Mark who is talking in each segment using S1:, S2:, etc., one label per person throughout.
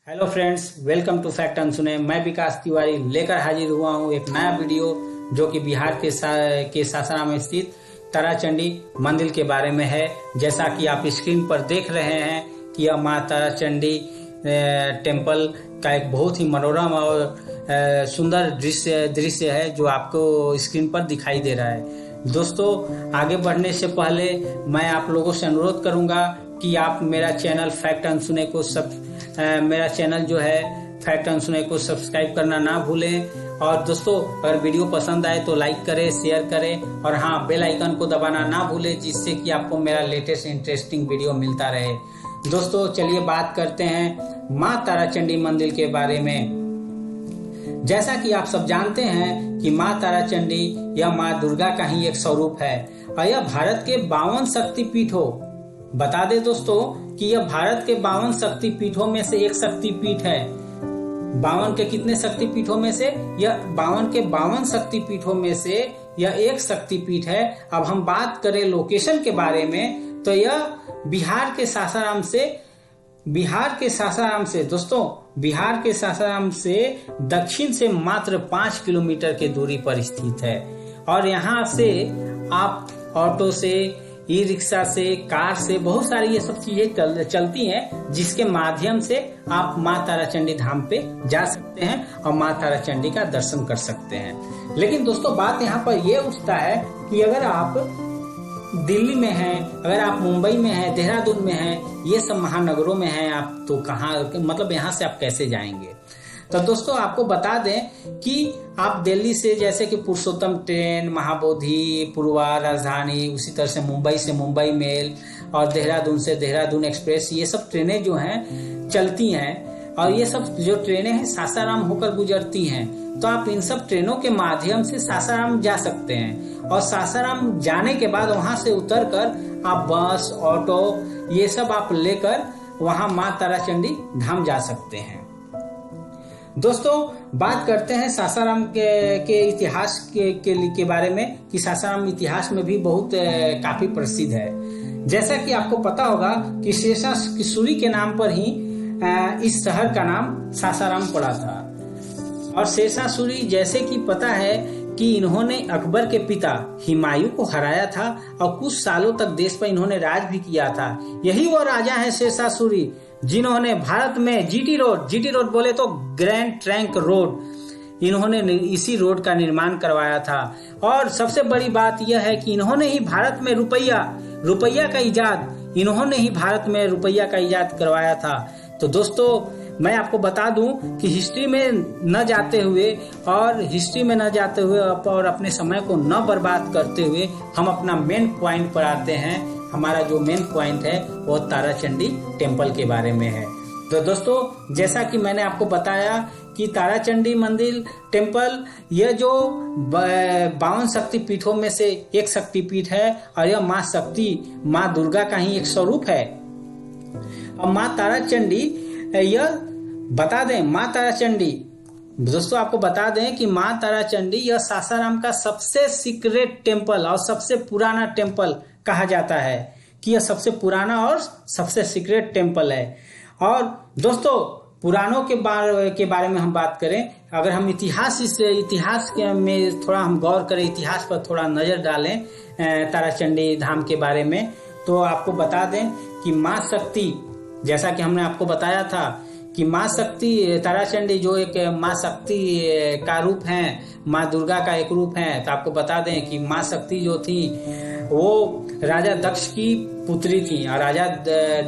S1: Hello friends, welcome to Fact Ansune. मैं विकास तिवारी लेकर हाजिर हुआ हूँ एक नया वीडियो जो कि बिहार के सासाराम स्थित ताराचंडी मंदिर के बारे में है। जैसा कि आप स्क्रीन पर देख रहे हैं कि यह माँ ताराचंडी टेम्पल का एक बहुत ही मनोरम और सुंदर दृश्य है जो आपको स्क्रीन पर दिखाई दे रहा है। दोस्तों, आगे बढ़ने से पहले मैं आप लोगों से अनुरोध करूंगा कि आप मेरा चैनल फैक्ट अनसुने को मेरा चैनल जो है फैक्ट अनसुने को सब्सक्राइब करना ना भूलें। और दोस्तों, अगर वीडियो पसंद आए तो लाइक करें, शेयर करें और हाँ, बेल आइकन को दबाना ना भूलें जिससे कि आपको मेरा लेटेस्ट इंटरेस्टिंग वीडियो मिलता रहे। दोस्तों, चलिए बात करते हैं माँ ताराचंडी मंदिर के बारे में। जैसा कि आप सब जानते हैं कि माँ ताराचंडी यह माँ दुर्गा का ही एक स्वरूप है और यह भारत के 52 शक्तिपीठों, बता दे दोस्तों कि यह भारत के 52 शक्तिपीठों में से एक शक्तिपीठ है। 52 के कितने शक्तिपीठों में से? यह 52 के 52 शक्तिपीठों में से यह एक शक्तिपीठ है। अब हम बात करें लोकेशन के बारे में तो यह बिहार के सासाराम से दक्षिण से मात्र 5 किलोमीटर के दूरी पर स्थित है। और यहाँ से आप ऑटो से, ई रिक्शा से, कार से, बहुत सारी ये सब चीजें चलती हैं जिसके माध्यम से आप माँ ताराचंडी धाम पे जा सकते हैं और माँ ताराचंडी का दर्शन कर सकते हैं। लेकिन दोस्तों, बात यहाँ पर ये उठता है कि अगर आप दिल्ली में हैं, अगर आप मुंबई में हैं, देहरादून में हैं, ये सब महानगरों में हैं आप, तो कहाँ, मतलब यहाँ से आप कैसे जाएंगे? तो दोस्तों, आपको बता दें कि आप दिल्ली से जैसे कि पुरुषोत्तम ट्रेन, महाबोधि, पूर्वा, राजधानी, उसी तरह से मुंबई मेल और देहरादून से देहरादून एक्सप्रेस, ये सब ट्रेनें जो हैं चलती हैं और ये सब जो ट्रेनें हैं सासाराम होकर गुजरती हैं। तो आप इन सब ट्रेनों के माध्यम से सासाराम जा सकते हैं और सासाराम जाने के बाद वहां से उतरकर आप बस, ऑटो, ये सब आप लेकर वहां माँ ताराचंडी धाम जा सकते हैं। दोस्तों, बात करते हैं सासाराम के इतिहास के बारे में कि सासाराम इतिहास में भी बहुत काफी प्रसिद्ध है। जैसा कि आपको पता होगा कि शेषासुरी के नाम पर ही इस शहर का नाम सासाराम पड़ा था। और शेषासुरी, जैसे कि पता है कि इन्होंने अकबर के पिता हुमायूं को हराया था और कुछ सालों तक देश पर इन्होंने राज भी किया था। यही वो राजा है शेषासुरी जिन्होंने भारत में जीटी रोड बोले तो ग्रैंड ट्रंक रोड, इन्होंने इसी रोड का निर्माण करवाया था। और सबसे बड़ी बात यह है कि इन्होंने ही भारत में रुपया का इजाद करवाया था। तो दोस्तों, मैं आपको बता दूं कि हिस्ट्री में न जाते हुए और अपने समय को न बर्बाद करते हुए हम अपना मेन पॉइंट पर आते हैं। हमारा जो मेन पॉइंट है वो ताराचंडी टेम्पल के बारे में है। तो दोस्तों, जैसा कि मैंने आपको बताया कि ताराचंडी मंदिर टेम्पल यह जो 52 शक्तिपीठों में से एक शक्तिपीठ है और यह माँ दुर्गा का ही एक स्वरूप है। और माँ ताराचंडी, यह बता दें, माँ ताराचंडी, दोस्तों आपको बता दें कि माँ ताराचंडी यह सासाराम का सबसे सीक्रेट टेम्पल और सबसे पुराना टेम्पल कहा जाता है कि यह सबसे पुराना और सबसे सीक्रेट टेम्पल है। और दोस्तों, पुराणों के बारे में हम बात करें, अगर हम इतिहास में थोड़ा हम गौर करें, इतिहास पर थोड़ा नजर डालें ताराचंडी धाम के बारे में, तो आपको बता दें कि माँ शक्ति, जैसा कि हमने आपको बताया था कि माँ शक्ति ताराचंडी जो एक माँ शक्ति का रूप है, माँ दुर्गा का एक रूप है। तो आपको बता दें कि माँ शक्ति जो थी वो राजा दक्ष की पुत्री थी और राजा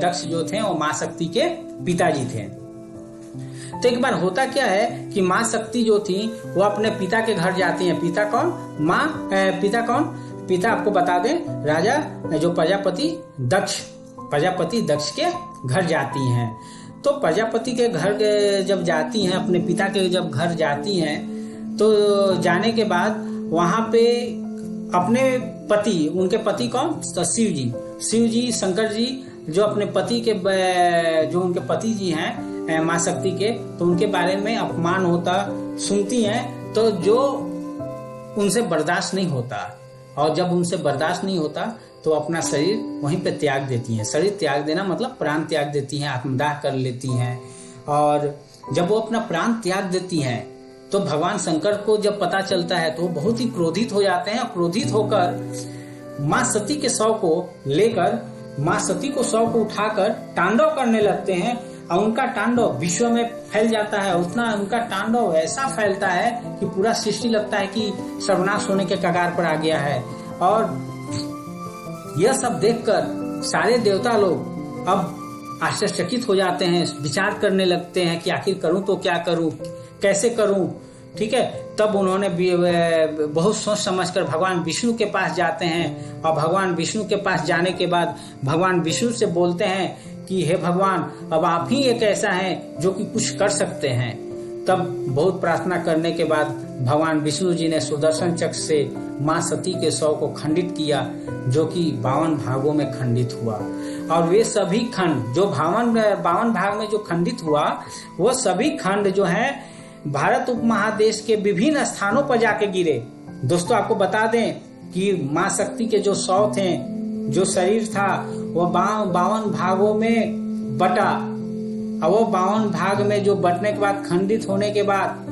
S1: दक्ष जो थे वो माँ शक्ति के पिताजी थे। तो एक बार होता क्या है कि माँ शक्ति जो थी वो अपने पिता के घर जाती हैं। पिता कौन? पिता आपको बता दें, राजा जो प्रजापति दक्ष के घर जाती हैं। तो प्रजापति के घर जब जाती हैं, अपने पिता के जब घर जाती हैं, तो जाने के बाद वहां पे अपने पति, उनके पति कौन? तो शिव जी, शंकर जी, जो अपने पति के, जो उनके पति जी हैं माँ शक्ति के, तो उनके बारे में अपमान होता सुनती हैं। तो जो उनसे बर्दाश्त नहीं होता, और जब उनसे बर्दाश्त नहीं होता तो अपना शरीर वहीं पे त्याग देती हैं। शरीर त्याग देना मतलब प्राण त्याग देती हैं, आत्मदाह कर लेती हैं। और जब वो अपना प्राण त्याग देती हैं तो भगवान शंकर को जब पता चलता है तो वो बहुत ही क्रोधित हो जाते हैं। क्रोधित होकर माँ सती के शव को लेकर माँ सती को शव को उठाकर तांडव करने लगते हैं और उनका तांडव विश्व में फैल जाता है। उतना उनका तांडव ऐसा फैलता है कि पूरा सृष्टि लगता है कि सर्वनाश होने के कगार पर आ गया है। और यह सब देखकर सारे देवता लोग अब आश्चर्यचकित हो जाते हैं, विचार करने लगते हैं कि आखिर करूं तो क्या करूं, कैसे करूं। ठीक है, तब उन्होंने बहुत सोच समझकर भगवान विष्णु के पास जाते हैं और भगवान विष्णु के पास जाने के बाद भगवान विष्णु से बोलते हैं कि हे भगवान, अब आप ही एक ऐसा हैं जो कि कुछ कर सकते हैं। तब बहुत प्रार्थना करने के बाद भगवान विष्णु जी ने सुदर्शन चक्र से माँ सती के शव को खंडित किया, जो कि 52 भागों में खंडित हुआ। और वे सभी खंड जो 52 भाग में जो खंडित हुआ, वो सभी खंड जो है भारत उपमहादेश के विभिन्न स्थानों पर जाके गिरे। दोस्तों आपको बता दें कि माँ शक्ति के जो शव थे, जो शरीर था, वो 52 भागों में बटा। और वो 52 भाग में जो बटने के बाद, खंडित होने के बाद,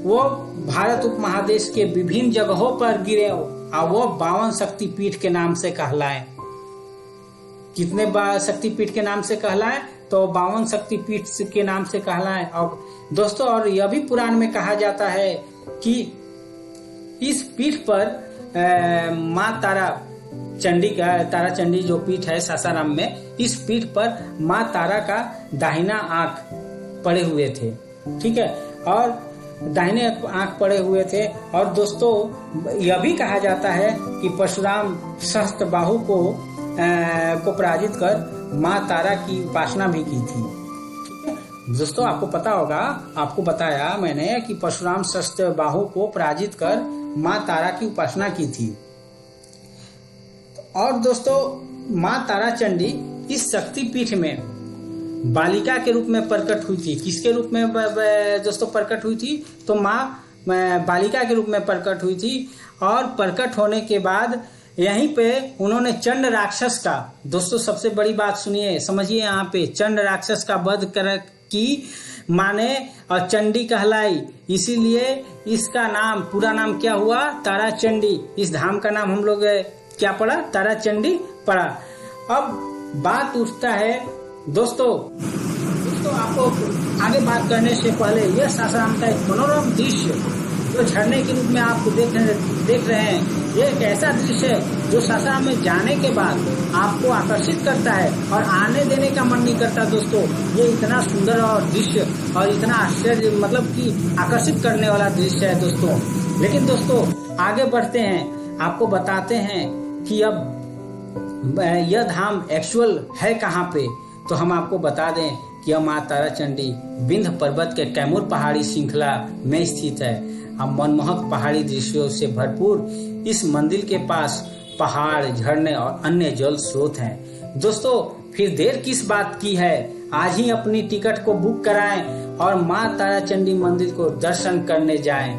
S1: वो भारत उपमहादेश के विभिन्न जगहों पर गिरे और वो 52 शक्तिपीठ के नाम से कहलाए। कितने शक्तिपीठ के नाम से कहलाए? तो 52 शक्तिपीठ के नाम से कहलाए। और दोस्तों, और यह भी पुराण में कहा जाता है कि इस पीठ पर माँ तारा चंडी जो पीठ है सासाराम में, इस पीठ पर माँ तारा का दाहिना आंख पड़े हुए थे। ठीक है, और दाहिने आंख पड़े हुए थे। और दोस्तों यह भी कहा जाता है कि परशुराम सहस्त्र बाहु को पराजित कर माँ तारा की उपासना भी की थी। दोस्तों आपको पता होगा, आपको बताया मैंने कि परशुराम सहस्त्र बाहु को पराजित कर माँ तारा की उपासना की थी। और दोस्तों माँ तारा चंडी इस शक्तिपीठ में बालिका के रूप में प्रकट हुई थी। किसके रूप में दोस्तों प्रकट हुई थी? तो माँ बालिका के रूप में प्रकट हुई थी। और प्रकट होने के बाद यहीं पे उन्होंने चंड राक्षस का, दोस्तों सबसे बड़ी बात सुनिए, समझिए, यहाँ पे चंड राक्षस का वध कर की माने और चंडी कहलाई, इसीलिए इसका नाम, पूरा नाम क्या हुआ? तारा चंडी। इस धाम का नाम हम लोग क्या पढ़ा? तारा चंडी पढ़ा। अब बात उठता है दोस्तों आपको आगे बात करने से पहले यह सासाराम का एक मनोरम दृश्य जो झरने के रूप में आपको देख रहे हैं, ये एक ऐसा दृश्य है जो सासाराम में जाने के बाद आपको आकर्षित करता है और आने देने का मन नहीं करता। दोस्तों ये इतना सुंदर और दृश्य और इतना आश्चर्य, मतलब कि आकर्षित करने वाला दृश्य है दोस्तों। लेकिन दोस्तों आगे बढ़ते हैं, आपको बताते हैं कि अब यह धाम एक्चुअल है कहाँ पे। तो हम आपको बता दें कि यह माँ तारा चंडी विंध्य पर्वत के कैमूर पहाड़ी श्रृंखला में स्थित है। अब मनमोहक पहाड़ी दृश्यों से भरपूर इस मंदिर के पास पहाड़, झरने और अन्य जल स्रोत हैं। दोस्तों फिर देर किस बात की है, आज ही अपनी टिकट को बुक कराएं और माँ तारा चंडी मंदिर को दर्शन करने जाएं।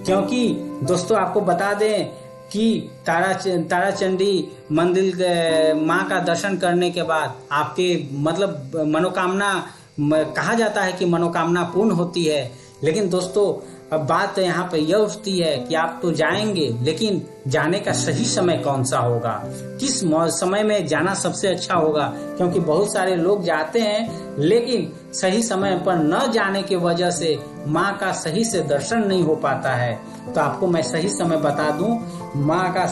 S1: क्योंकि दोस्तों आपको बता दें कि तारा चंडी मंदिर माँ का दर्शन करने के बाद आपके मतलब मनोकामना, कहा जाता है कि मनोकामना पूर्ण होती है। लेकिन दोस्तों अब बात यहाँ पे यह उठती है कि आप तो जाएंगे, लेकिन जाने का सही समय कौन सा होगा, किस समय में जाना सबसे अच्छा होगा। क्योंकि बहुत सारे लोग जाते हैं लेकिन सही समय पर न जाने की वजह से माँ का सही से दर्शन नहीं हो पाता है। तो आपको मैं सही समय बता दूं, माँ का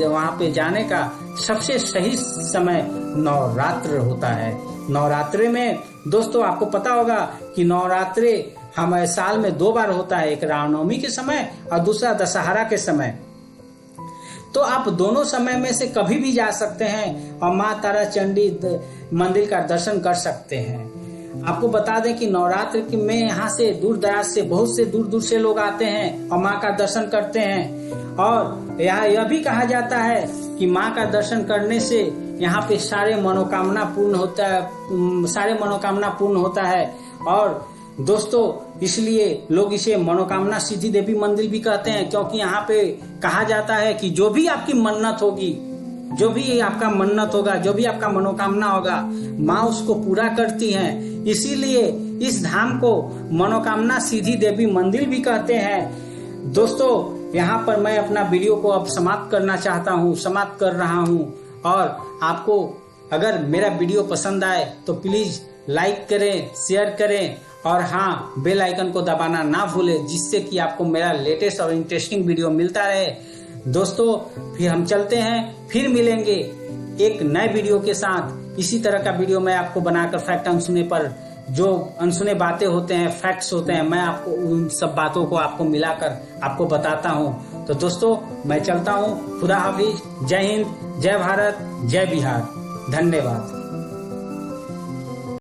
S1: वहाँ पे जाने का सबसे सही समय नवरात्र होता है। नवरात्रे में दोस्तों आपको पता होगा कि नवरात्रे हमारे साल में 2 बार होता है, एक रामनवमी के समय और दूसरा दशहरा के समय। तो आप दोनों समय में से कभी भी जा सकते हैं और माँ तारा चंडी मंदिर का दर्शन कर सकते हैं। आपको बता दें कि नवरात्र में यहाँ से दूर दराज से बहुत से दूर से लोग आते हैं और माँ का दर्शन करते हैं। और यहाँ यह भी कहा जाता है कि माँ का दर्शन करने से यहाँ पे सारे मनोकामना पूर्ण होता है। और दोस्तों इसलिए लोग इसे मनोकामना सिद्धि देवी मंदिर भी कहते हैं, क्योंकि यहाँ पे कहा जाता है कि जो भी आपकी मन्नत होगी, जो भी आपका मन्नत होगा, जो भी आपका मनोकामना होगा, माँ उसको पूरा करती हैं। इसीलिए इस धाम को मनोकामना सिद्धि देवी मंदिर भी कहते हैं। दोस्तों, यहाँ पर मैं अपना वीडियो को अब समाप्त करना चाहता हूँ, समाप्त कर रहा हूँ। और आपको अगर मेरा वीडियो पसंद आए तो प्लीज लाइक करें, शेयर करें और हाँ, बेल आइकन को दबाना ना भूलें, जिससे कि आपको मेरा लेटेस्ट और इंटरेस्टिंग वीडियो मिलता रहे। दोस्तों, फिर हम चलते हैं, फिर मिलेंगे एक नए वीडियो के साथ। इसी तरह का वीडियो मैं आपको बनाकर फैक्ट अनसुने पर जो अनसुने बातें होते हैं, फैक्ट्स होते हैं, मैं आपको उन सब बातों को आपको मिलाकर आपको बताता हूँ। तो दोस्तों, मैं चलता हूँ। खुदा हाफिज। जय हिंद, जय भारत, जय बिहार। धन्यवाद।